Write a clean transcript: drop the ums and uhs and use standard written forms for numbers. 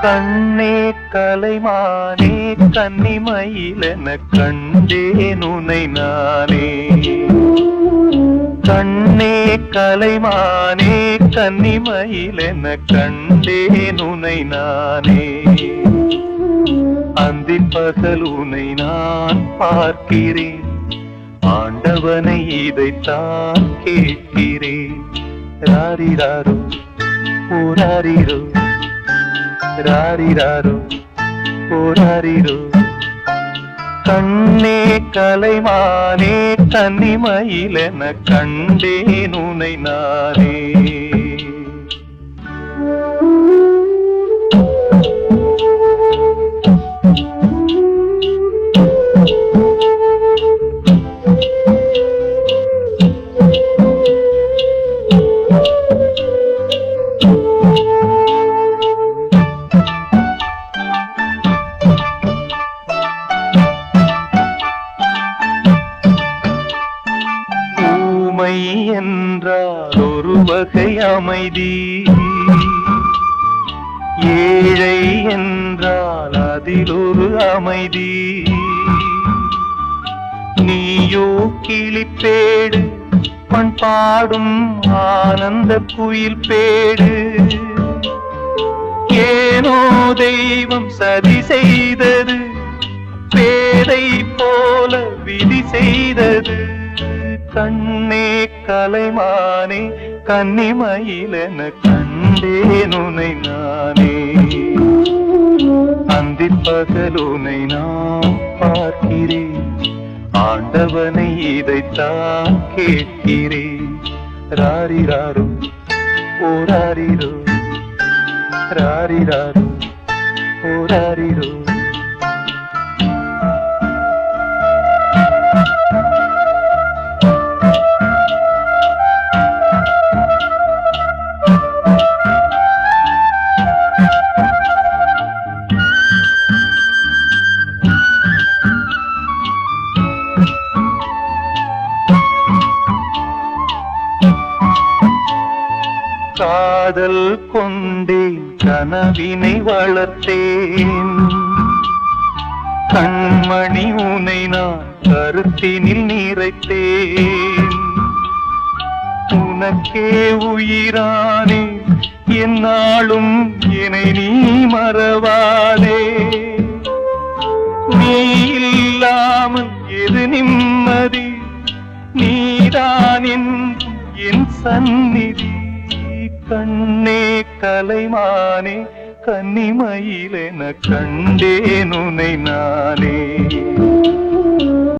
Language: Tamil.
கண்ணே கலைமானே கன்னிமயிலென கண்டேன் உனை நானே. கண்ணே கலைமானே கன்னிமயிலென கண்டேன் உனை நானே. அந்திப் பகல் உனை நான் பார்க்கிறேன், ஆண்டவனை இதைத்தான் கேட்கிறேன். ராரிராரோ ஓராரிரோ ராரிராரோ ஓராரிரோ. கண்ணே கலைமானே கன்னிமயிலென கண்டேன் உனை நானே. என்றால் ஒரு வகை அமைதி, ஏழை என்றால் அதில் ஒரு அமைதி. நீயோ கிளிப்பேடு பண்பாடும் ஆனந்த குயில் பேடு. ஏனோ தெய்வம் சதி செய்தது, பேதை போல விதி செய்தது. கண்ணே கலைமானே கன்னிமயிலென கண்டேன் உனை நானே. அந்திப் பகல் உனை நான் பார்க்கிறேன், ஆண்டவனை இதைத்தான் கேட்கிறேன். ராரிராரோ ஓராரிரோ ராரிராரோ ஓராரிரோ. காதல் கொண்டேன் கனவினை வளர்த்தேன், கண்மணி உனை நான் கருத்தினில் நிறைத்தேன். உனக்கே உயிரானே என்னாலும் என்னை நீ மறவாதே. நீ இல்லாமல் எது நிம்மதி, நீதான் என் சந்நிதி. கண்ணே கலைமானே கன்னிமயிலென கண்டேன் உனை நான்.